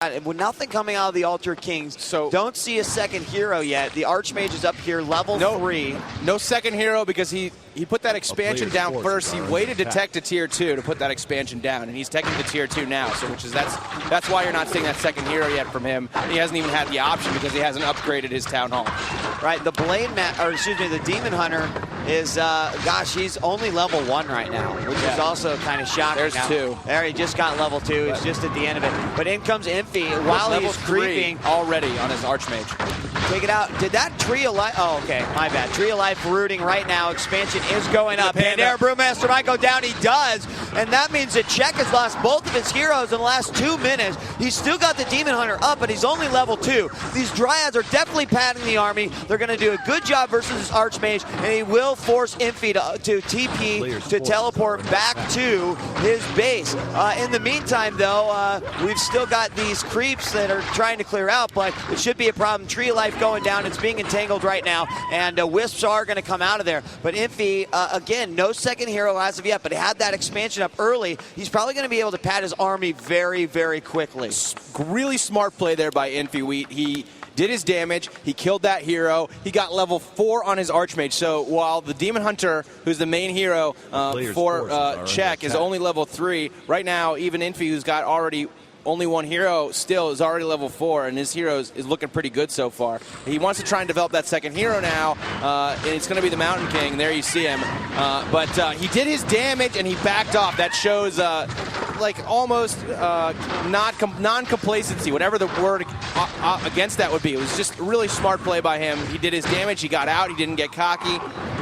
With nothing coming out of the Ultra Kings, so don't see a second hero yet. The Archmage is up here, level 3. No second hero because he put that expansion down first. He waited to tech to tier 2 to put that expansion down, and he's teching to tier 2 now. So that's why you're not seeing that second hero yet from him. He hasn't even had the option because he hasn't upgraded his Town Hall. Right, the the Demon Hunter is, gosh, he's only level 1 right now, which is also kind of shocking. There's 2. There, he just got level 2. He's just at the end of it. But in comes Infi while he's creeping. Already on his Archmage. Take it out. Did that Tree of Life? Oh, okay, my bad. Tree of Life rooting right now. Expansion is going up. And there, Brewmaster might go down. He does. And that means that Czech has lost both of his heroes in the last 2 minutes. He's still got the Demon Hunter up, but he's only level 2. These Dryads are definitely padding the army. They're going to do a good job versus this Archmage, and he will force Infi to TP to teleport back to his base. In the meantime, though, we've still got these creeps that are trying to clear out, but it should be a problem. Tree of Life going down. It's being entangled right now, and Wisps are going to come out of there. But Infi, again, no second hero as of yet, but he had that expansion up early. He's probably going to be able to pad his army very, very quickly. Really smart play there by Infi. He did his damage, he killed that hero, he got level 4 on his Archmage. So while the Demon Hunter, who's the main hero for Czech, is only level 3, right now even Infi, who's got already only 1 hero, still is already level 4, and his hero is looking pretty good so far. He wants to try and develop that second hero now, and it's going to be the Mountain King. There you see him. But he did his damage, and he backed off. That shows like almost non-complacency, whatever the word against that would be. It was just really smart play by him. He did his damage, he got out, he didn't get cocky.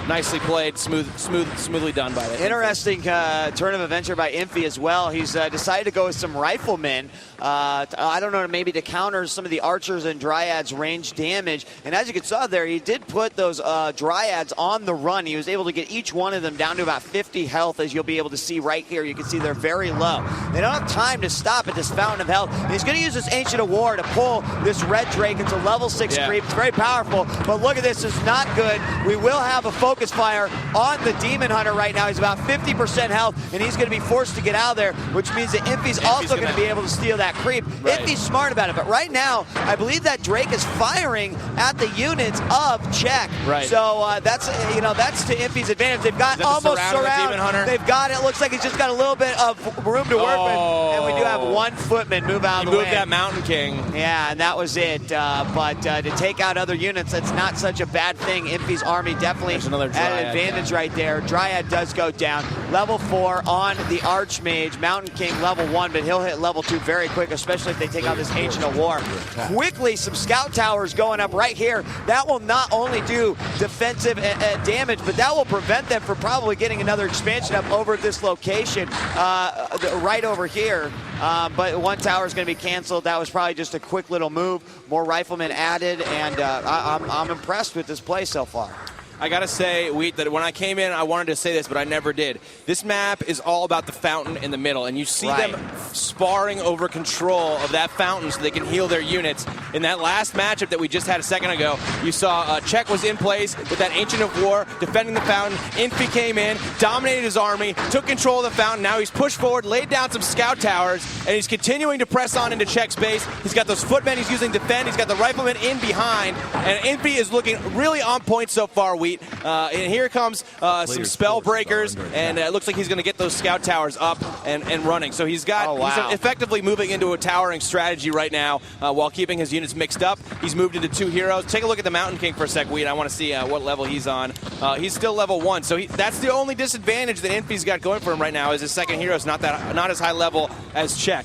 Nicely played, smoothly done by it. Interesting turn of events here by Infi as well. He's decided to go with some riflemen. I don't know, maybe to counter some of the archers and dryads' range damage. And as you can see there, he did put those dryads on the run. He was able to get each one of them down to about 50 health, as you'll be able to see right here. You can see they're very low. They don't have time to stop at this fountain of health. And he's going to use this Ancient of War to pull this red drake into level 6 creep. It's very powerful, but look at this, it's not good. We will have a focus fire on the Demon Hunter right now. He's about 50% health, and he's going to be forced to get out of there, which means that Infi's also going to be able to steal that creep. Right. Infi's smart about it, but right now, I believe that Drake is firing at the units of Czech. Right. So that's to Infi's advantage. They've got almost surround. They've got it. Looks like he's just got a little bit of room to work with, and we do have 1 footman move out of the way. He moved that Mountain King. Yeah, and that was it. But to take out other units, that's not such a bad thing. Infi's army definitely at an advantage right there. Dryad does go down. Level 4 on the Archmage. Mountain King level 1, but he'll hit level 2 very quick, especially if they take out this Ancient of War. Quickly, some scout towers going up right here. That will not only do defensive damage, but that will prevent them from probably getting another expansion up over at this location right over here. But 1 tower is going to be canceled. That was probably just a quick little move. More riflemen added, and I'm impressed with this play so far. I gotta say, Wheat, that when I came in, I wanted to say this, but I never did. This map is all about the fountain in the middle, and you see them sparring over control of that fountain so they can heal their units. In that last matchup that we just had a second ago, you saw Czech was in place with that Ancient of War, defending the fountain. Infi came in, dominated his army, took control of the fountain. Now he's pushed forward, laid down some scout towers, and he's continuing to press on into Czech's base. He's got those footmen he's using to defend. He's got the riflemen in behind, and Infi is looking really on point so far, Wheat. And here comes some spell breakers, and it looks like he's going to get those scout towers up and running. So he's got he's effectively moving into a towering strategy right now while keeping his units mixed up. He's moved into 2 heroes. Take a look at the Mountain King for a sec, Wheat. I want to see what level he's on. He's still level 1, so that's the only disadvantage that Infi's got going for him right now. Is his second hero is not as high level as Czech.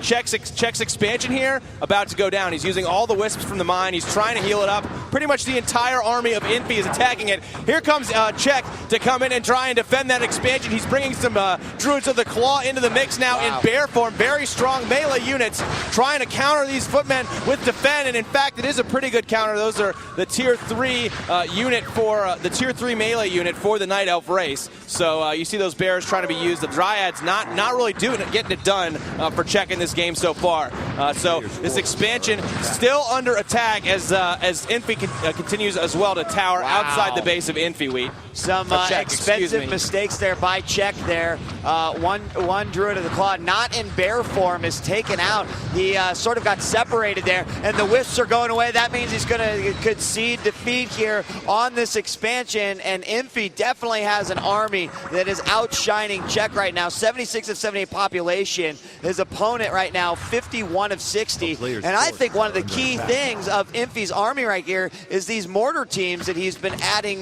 Czech's expansion here about to go down. He's using all the wisps from the mine. He's trying to heal it up. Pretty much the entire army of Infi is attacking it. Here comes Czech to come in and try and defend that expansion. He's bringing some Druids of the Claw into the mix now in bear form. Very strong melee units trying to counter these footmen with defend, and in fact, it is a pretty good counter. Those are the tier 3 unit for the tier 3 melee unit for the Night Elf race. So you see those bears trying to be used. The Dryads not really getting it done for Czech in this game so far. So this expansion still under attack as Infi continues as well to tower outside the base of Infi. Wheat. Some expensive mistakes there by Czech there. One Druid of the Claw, not in bear form, is taken out. He sort of got separated there, and the Wisps are going away. That means he's going to concede defeat here on this expansion, and Infi definitely has an army that is outshining Czech right now. 76 of 78 population. His opponent right now, 51 of 60. And I think one of the key things of Infi's army right here is these mortar teams that he's been adding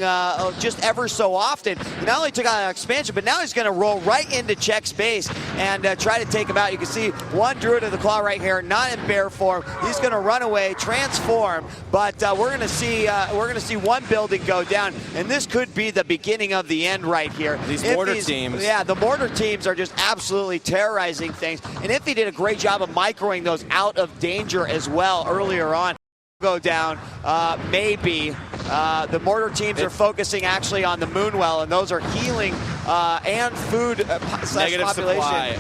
just ever so often. He not only took out an expansion, but now he's going to roll right into Czech's base and try to take him out. You can see one Druid of the Claw right here, not in bear form. He's going to run away, transform, but we're going to see one building go down, and this could be the beginning of the end right here. These mortar teams. Yeah, the mortar teams are just absolutely terrorizing things, and Infi did a great job of microing those out of danger as well earlier on. Go down, maybe. The mortar teams are focusing actually on the Moonwell, and those are healing and food Negative population. Supply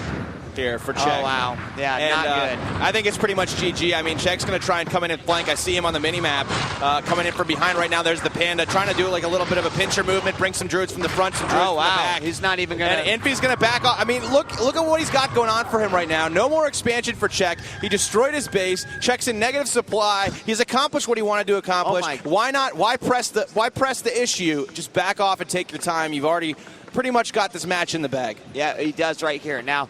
here for Czech. Oh, wow. Yeah, and, not good. I think it's pretty much GG. I mean, Czech's going to try and come in and flank. I see him on the mini-map coming in from behind right now. There's the Panda trying to do like a little bit of a pincher movement, bring some Druids from the front, some Druids from the back. He's not even going to... And Infi's going to back off. I mean, look at what he's got going on for him right now. No more expansion for Czech. He destroyed his base. Czech's in negative supply. He's accomplished what he wanted to accomplish. Why not? Why press the issue? Just back off and take your time. You've already pretty much got this match in the bag. Yeah, he does right here. Now,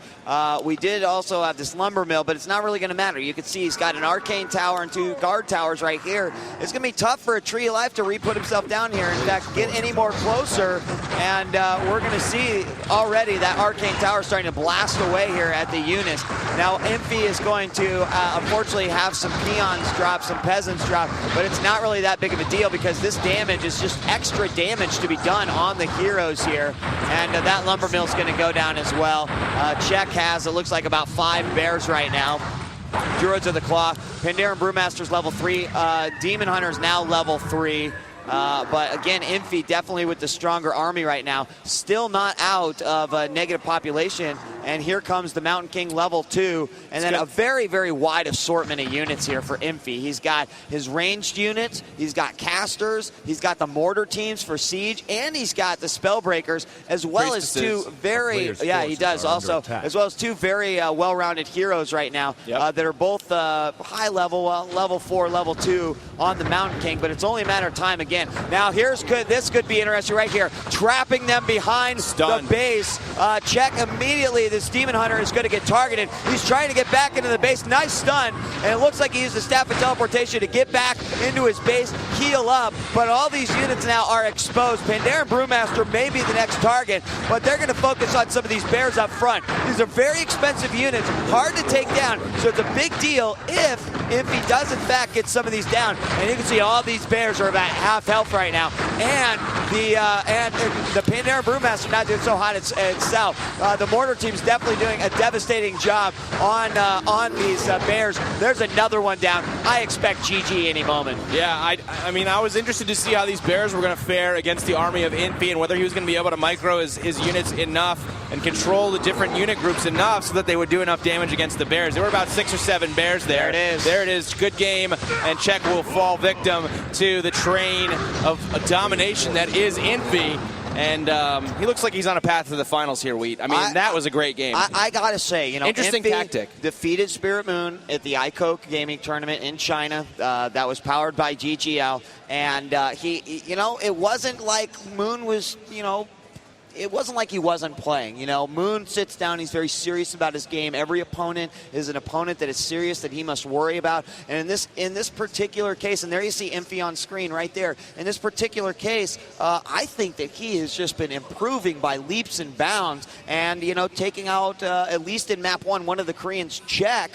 we did also have this lumber mill, but it's not really going to matter. You can see he's got an arcane tower and 2 guard towers right here. It's going to be tough for a Tree of Life to re-put himself down here. In fact, get any more closer, and we're going to see already that arcane tower starting to blast away here at the Eunice. Now, Infi is going to, unfortunately, have some peons drop, some peasants drop, but it's not really that big of a deal because this damage is just extra damage to be done on the heroes here. And that lumber mill is going to go down as well. Czech has, it looks like, about 5 bears right now. Druids of the Claw. Pandaren Brewmaster's level 3. Demon Hunter's now level 3. But again, Infi definitely with the stronger army right now. Still not out of a negative population. And here comes the Mountain King level 2. And then a very, very wide assortment of units here for Infi. He's got his ranged units. He's got casters. He's got the mortar teams for siege. And he's got the spellbreakers as well as 2 very, he does also, as well as 2 very well-rounded heroes right now that are both high level, level 4, level 2 on the Mountain King. But it's only a matter of time again. Now this could be interesting right here. Trapping them behind the base. Czech immediately, this Demon Hunter is going to get targeted. He's trying to get back into the base. Nice stun. And it looks like he used the Staff of Teleportation to get back into his base, heal up. But all these units now are exposed. Pandaren Brewmaster may be the next target, but they're going to focus on some of these bears up front. These are very expensive units, hard to take down. So it's a big deal if Infi does in fact get some of these down. And you can see all these bears are about half health right now, and the Pandaren Brewmaster not doing so hot itself. The mortar team's definitely doing a devastating job on these bears. There's another one down. I expect GG any moment. Yeah, I mean, I was interested to see how these bears were going to fare against the army of Infi and whether he was going to be able to micro his units enough and control the different unit groups enough so that they would do enough damage against the bears. There were about 6 or 7 bears there. There it is. Good game, and Czech will fall victim to the train of domination that is Infi. And he looks like he's on a path to the finals here, Wheat. I mean, that was a great game. I got to say, interesting Infi tactic. Defeated Spirit Moon at the iCoke gaming tournament in China. That was powered by GGL. And it wasn't like Moon was, it wasn't like he wasn't playing. Moon sits down. He's very serious about his game. Every opponent is an opponent that is serious that he must worry about. And in this particular case, and there you see Infi on screen right there. In this particular case, I think that he has just been improving by leaps and bounds. And taking out at least in map 1 one of the Koreans, Czech.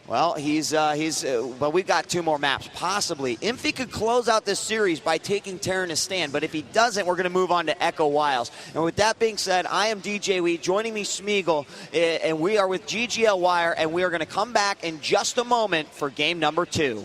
Well, but we've got 2 more maps, possibly. Infi could close out this series by taking Terranus Stand, but if he doesn't, we're going to move on to Echo Wilds. And with that being said, I am DJ Wheat, joining me Smeagol, and we are with GGL WIRE, and we are going to come back in just a moment for game number 2.